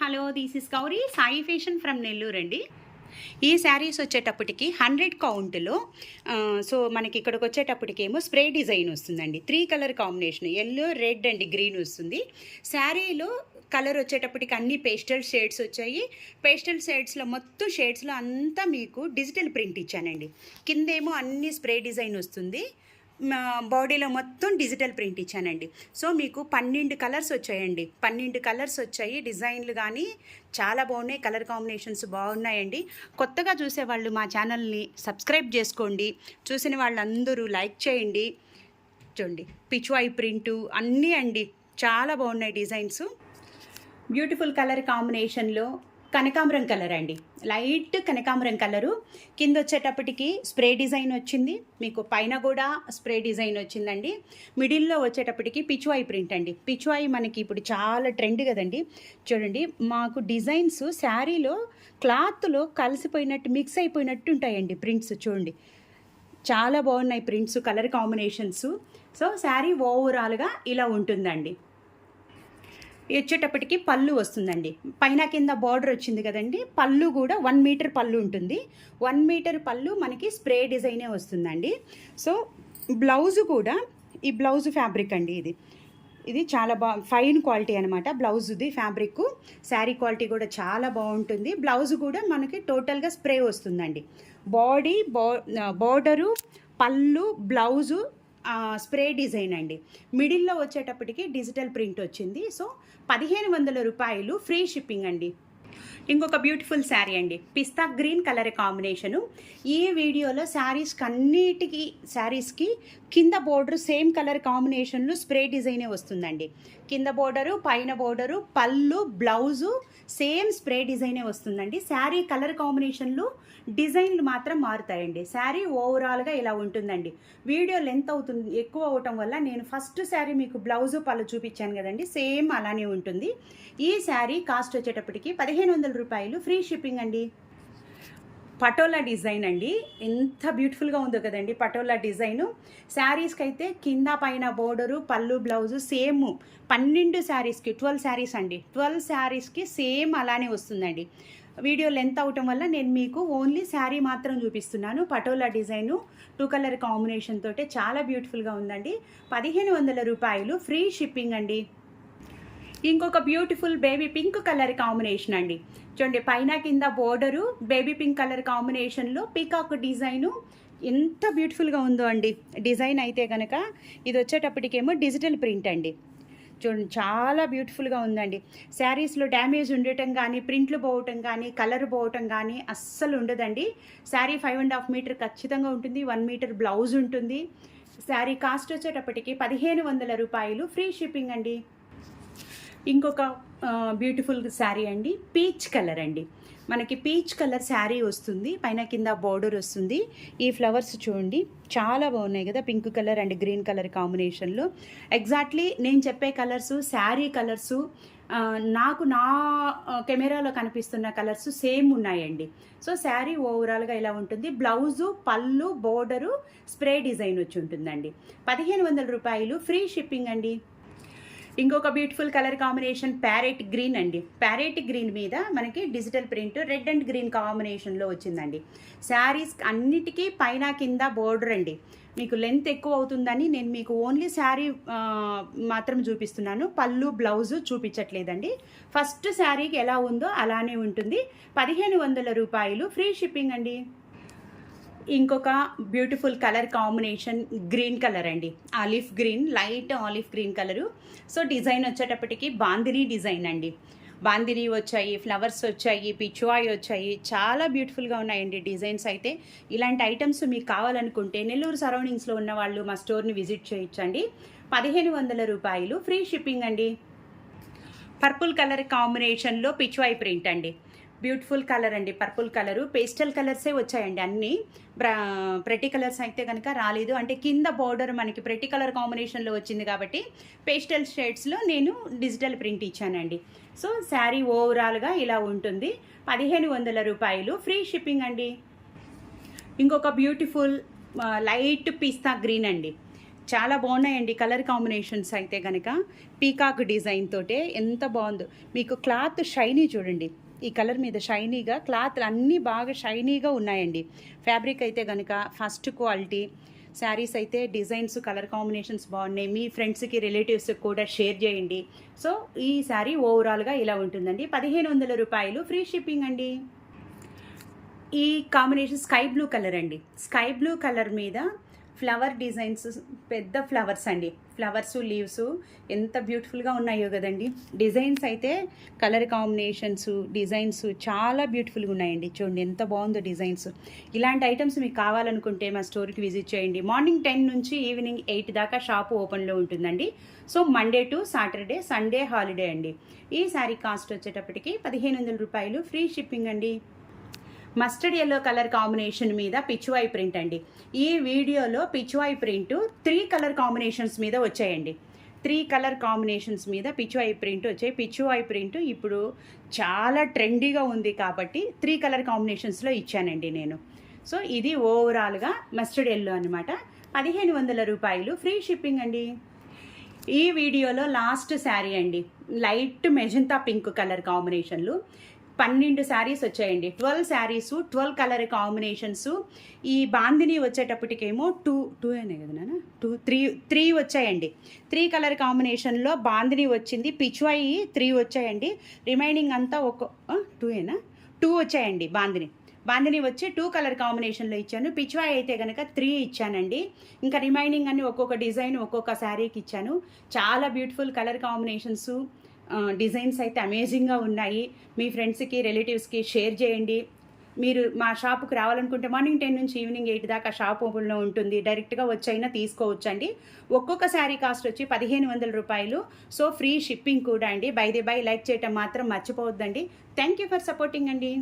Hello, this is Gauri Sai fashion from Nellore అండి. ఈ శారీస్ వచ్చేటప్పటికి 100 కౌంట్లో సో మనకి ఇక్కడికి వచ్చేటప్పటికేమో స్ప్రే డిజైన్ వస్తుందండి. 3 colour combination yellow, red and green వస్తుంది. శారీలో కలర్ వచ్చేటప్పటికి అన్ని పేస్టల్ షేడ్స్ వచ్చాయి. పేస్టల్ షేడ్స్లో మొత్తం షేడ్స్లో అంతా మీకు డిజిటల్ ప్రింట్ ఇచ్చానండి. కిందేమో అన్ని స్ప్రే డిజైన్ వస్తుంది. బాడీలో మొత్తం డిజిటల్ ప్రింట్ ఇచ్చానండి. సో మీకు 12 కలర్స్ వచ్చాయండి. 12 కలర్స్ వచ్చాయి. డిజైన్లు కానీ చాలా బాగున్నాయి. కలర్ కాంబినేషన్స్ బాగున్నాయండి. కొత్తగా చూసేవాళ్ళు మా ఛానల్ని సబ్స్క్రైబ్ చేసుకోండి. చూసిన వాళ్ళందరూ లైక్ చేయండి. చూడండి, పిచ్వాయి ప్రింటు అన్నీ అండి చాలా బాగున్నాయి డిజైన్స్. బ్యూటిఫుల్ కలర్ కాంబినేషన్లో కనకాంబరం కలర్ అండి, లైట్ కనకాంబరం కలరు. కింద వచ్చేటప్పటికి స్ప్రే డిజైన్ వచ్చింది. మీకు పైన కూడా స్ప్రే డిజైన్ వచ్చిందండి. మిడిల్లో వచ్చేటప్పటికి పిచ్వాయి ప్రింట్ అండి. పిచ్వాయి మనకి ఇప్పుడు చాలా ట్రెండ్ కదండి. చూడండి, మాకు డిజైన్స్ శారీలో క్లాత్లో కలిసిపోయినట్టు మిక్స్ అయిపోయినట్టు ఉంటాయండి ప్రింట్స్. చూడండి, చాలా బాగున్నాయి prints, colour combinations. So sari ఓవరాల్గా ఇలా ఉంటుందండి. వచ్చేటప్పటికి పళ్ళు వస్తుందండి. పైన కింద బార్డర్ వచ్చింది కదండి. పళ్ళు కూడా 1 మీటర్ పళ్ళు ఉంటుంది. 1 మీటర్ పళ్ళు మనకి స్ప్రే డిజైనే వస్తుందండి. సో బ్లౌజు కూడా ఈ బ్లౌజ్ ఫ్యాబ్రిక్ అండి. ఇది చాలా ఫైన్ క్వాలిటీ అనమాట బ్లౌజ్ది ఫ్యాబ్రిక్. శారీ క్వాలిటీ కూడా చాలా బాగుంటుంది. బ్లౌజ్ కూడా మనకి టోటల్గా స్ప్రే వస్తుందండి. బాడీ బార్డరు, పళ్ళు, బ్లౌజు స్ప్రే డిజైన్ అండి. మిడిల్లో వచ్చేటప్పటికి డిజిటల్ ప్రింట్ వచ్చింది. సో 1500 రూపాయలు ఫ్రీ షిప్పింగ్ అండి. ఇంకొక బ్యూటిఫుల్ శారీ అండి, పిస్తా గ్రీన్ కలర్ కాంబినేషను. ఈ వీడియోలో శారీస్కి కింద బోర్డరు సేమ్ కలర్ కాంబినేషన్లో స్ప్రే డిజైనే వస్తుందండి. కింద బోర్డరు, పైన బోర్డరు, పళ్ళు, బ్లౌజు సేమ్ స్ప్రే డిజైనే వస్తుందండి. శారీ కలర్ కాంబినేషన్లు డిజైన్లు మాత్రం మారుతాయండి. శారీ ఓవరాల్గా ఇలా ఉంటుందండి. వీడియో లెంత్ అవుతుంది ఎక్కువ అవటం వల్ల నేను ఫస్ట్ శారీ మీకు బ్లౌజు పళ్ళు చూపించాను కదండి, సేమ్ అలానే ఉంటుంది. ఈ శారీ కాస్ట్ వచ్చేటప్పటికి 1500 రూపాయలు ఫ్రీ షిప్పింగ్ అండి. పటోలా డిజైన్ అండి, ఎంత బ్యూటిఫుల్గా ఉందో కదండి పటోలా డిజైను. శారీస్కి అయితే కింద పైన బోర్డరు, పళ్ళు, బ్లౌజు సేమ్ 12 శారీస్కి 12 శారీస్ అండి. 12 శారీస్కి సేమ్ అలానే వస్తుందండి. వీడియో లెంత్ అవటం వల్ల నేను మీకు ఓన్లీ శారీ మాత్రం చూపిస్తున్నాను. పటోలా డిజైను 2 కలర్ కాంబినేషన్ తోటే చాలా బ్యూటిఫుల్గా ఉందండి. 1500 రూపాయలు ఫ్రీ షిప్పింగ్ అండి. ఇంకొక beautiful baby pink colour combination అండి. చూడండి, పైన కింద బోర్డరు బేబీ పింక్ కలర్ కాంబినేషన్లో పీకాక్ డిజైను ఎంత బ్యూటిఫుల్గా ఉందో అండి. డిజైన్ అయితే కనుక ఇది వచ్చేటప్పటికేమో డిజిటల్ ప్రింట్ అండి. చూడండి, చాలా బ్యూటిఫుల్గా ఉందండి. శారీస్లో డ్యామేజ్ ఉండటం కానీ, ప్రింట్లు పోవటం కానీ, కలర్ పోవటం కానీ అస్సలు ఉండదండి. శారీ 5.5 మీటర్ ఖచ్చితంగా ఉంటుంది. 1 మీటర్ బ్లౌజ్ ఉంటుంది. శారీ కాస్ట్ వచ్చేటప్పటికి 1500 రూపాయలు ఫ్రీ షిప్పింగ్ అండి. ఇంకొక బ్యూటిఫుల్ శారీ అండి, పీచ్ కలర్ అండి. మనకి పీచ్ కలర్ శారీ వస్తుంది. పైన కింద బోర్డర్ వస్తుంది. ఈ ఫ్లవర్స్ చూడండి చాలా బాగున్నాయి కదా, pink colour and green colour కాంబినేషన్లో. ఎగ్జాక్ట్లీ నేను చెప్పే కలర్సు, శారీ కలర్సు నాకు నా కెమెరాలో కనిపిస్తున్న కలర్స్ సేమ్ ఉన్నాయండి. సో శారీ ఓవరాల్గా ఇలా ఉంటుంది. బ్లౌజు, పళ్ళు, బోర్డరు, స్ప్రే డిజైన్ వచ్చి ఉంటుందండి. 1500 రూపాయలు ఫ్రీ షిప్పింగ్ అండి. ఇంకొక beautiful colour combination parrot green అండి. ప్యారెట్ గ్రీన్ మీద మనకి digital print red and green కాంబినేషన్లో వచ్చిందండి. శారీస్ అన్నిటికీ పైన కింద బోర్డర్ అండి. మీకు లెంత్ ఎక్కువ అవుతుందని నేను మీకు ఓన్లీ శారీ మాత్రం చూపిస్తున్నాను. పళ్ళు, బ్లౌజు చూపించట్లేదండి. ఫస్ట్ శారీకి ఎలా ఉందో అలానే ఉంటుంది. 1500 రూపాయలు ఫ్రీ షిప్పింగ్ అండి. ఇంకొక beautiful colour combination green colour అండి, olive green, light olive green colour. So design వచ్చేటప్పటికి బాందిని డిజైన్ అండి. బాందిని వచ్చాయి, ఫ్లవర్స్ వచ్చాయి, పిచ్వాయి వచ్చాయి, చాలా బ్యూటిఫుల్గా ఉన్నాయండి డిజైన్స్ అయితే. ఇలాంటి ఐటమ్స్ మీకు కావాలనుకుంటే నెల్లూరు సరౌండింగ్స్లో ఉన్న వాళ్ళు మా స్టోర్ని విజిట్ చేయొచ్చండి. 1500 రూపాయలు ఫ్రీ షిప్పింగ్ అండి. పర్పుల్ కలర్ కాంబినేషన్లో పిచ్వాయి ప్రింట్ అండి. బ్యూటిఫుల్ కలర్ అండి, పర్పుల్ కలరు. పేస్టల్ కలర్సే వచ్చాయండి అన్నీ. ప్రతి కలర్స్ అయితే కనుక రాలేదు. అంటే కింద బార్డర్ మనకి ప్రతి కలర్ కాంబినేషన్లో వచ్చింది కాబట్టి పేస్టల్ షేడ్స్లో నేను డిజిటల్ ప్రింట్ ఇచ్చానండి. సో శారీ ఓవరాల్గా ఇలా ఉంటుంది. 1500 రూపాయలు ఫ్రీ షిప్పింగ్ అండి. ఇంకొక బ్యూటిఫుల్ లైట్ పిస్తా గ్రీన్ అండి. చాలా బాగున్నాయండి కలర్ కాంబినేషన్స్ అయితే కనుక. పీకాక్ డిజైన్ తోటే ఎంత బాగుందో. మీకు క్లాత్ షైనీ చూడండి, ఈ కలర్ మీద షైనీగా క్లాత్లు అన్నీ బాగా షైనీగా ఉన్నాయండి. ఫ్యాబ్రిక్ అయితే కనుక ఫస్ట్ క్వాలిటీ. శారీస్ అయితే డిజైన్స్ కలర్ కాంబినేషన్స్ బాగున్నాయి. మీ ఫ్రెండ్స్కి రిలేటివ్స్కి కూడా షేర్ చేయండి. సో ఈ శారీ ఓవరాల్గా ఇలా ఉంటుందండి. 1500 రూపాయలు, ఫ్రీ షిప్పింగ్ అండి. ఈ కాంబినేషన్ స్కై బ్లూ కలర్ అండి. స్కై బ్లూ కలర్ మీద ఫ్లవర్ డిజైన్స్, పెద్ద ఫ్లవర్స్ అండి. ఫ్లవర్స్, లీవ్స్ ఎంత బ్యూటిఫుల్గా ఉన్నాయో కదండి. డిజైన్స్ అయితే కలర్ కాంబినేషన్స్, డిజైన్స్ చాలా బ్యూటిఫుల్గా ఉన్నాయండి. చూడండి ఎంత బాగుందో డిజైన్స్. ఇలాంటి ఐటమ్స్ మీకు కావాలనుకుంటే మా స్టోర్కి విజిట్ చేయండి. మార్నింగ్ 10 నుంచి ఈవినింగ్ 8 దాకా షాపు ఓపెన్లో ఉంటుందండి. So Monday to Saturday, Sunday holiday అండి. ఈ శారీ కాస్ట్ వచ్చేటప్పటికి 1500 రూపాయలు, ఫ్రీ షిప్పింగ్ అండి. మస్టర్డ్ ఎల్లో కలర్ కాంబినేషన్ మీద పిచ్చువాయి ప్రింట్ అండి. ఈ వీడియోలో పిచ్చువాయి ప్రింట్ 3 కలర్ కాంబినేషన్స్ మీద వచ్చాయండి. 3 కలర్ కాంబినేషన్స్ మీద పిచ్చువాయి ప్రింట్ వచ్చాయి. పిచ్చువాయి ప్రింట్ ఇప్పుడు చాలా ట్రెండీగా ఉంది కాబట్టి 3 కలర్ కాంబినేషన్స్లో ఇచ్చానండి నేను. సో ఇది ఓవరాల్గా మస్టర్డ్ ఎల్లో అనమాట. 1500 రూపాయలు, ఫ్రీ షిప్పింగ్ అండి. ఈ వీడియోలో లాస్ట్ శారీ అండి, లైట్ మెజంతా పింక్ కలర్ కాంబినేషన్లు 12 శారీస్ వచ్చాయండి. 12 శారీస్, 12 కలర్ కాంబినేషన్స్. ఈ బాందిని వచ్చేటప్పటికేమో టూ అనే కదా నాన్న, 3 వచ్చాయండి. 3 కలర్ కాంబినేషన్లో బాందిని వచ్చింది. పిచ్వాయి 3 వచ్చాయండి. రిమైనింగ్ అంతా 2 వచ్చాయండి. బాందిని వచ్చి 2 కలర్ కాంబినేషన్లో ఇచ్చాను. పిచ్వాయి అయితే కనుక 3 ఇచ్చానండి. ఇంకా రిమైనింగ్ అన్ని ఒక్కొక్క డిజైన్ ఒక్కొక్క శారీకి ఇచ్చాను. చాలా బ్యూటిఫుల్ కలర్ కాంబినేషన్స్, డిజైన్స్ అయితే అమేజింగ్గా ఉన్నాయి. మీ ఫ్రెండ్స్కి, రిలేటివ్స్కి షేర్ చేయండి. మీరు మా షాపుకి రావాలనుకుంటే మార్నింగ్ 10 నుంచి ఈవినింగ్ 8 దాకా షాప్ ఓపెన్లో ఉంటుంది. డైరెక్ట్గా వచ్చైనా తీసుకోవచ్చు అండి. ఒక్కొక్క శారీ కాస్ట్ వచ్చి 1500 రూపాయలు. సో ఫ్రీ షిప్పింగ్ కూడా అండి. బై లైక్ చేయటం మాత్రం మర్చిపోవద్దండి. థ్యాంక్ యూ ఫర్ సపోర్టింగ్ అండి.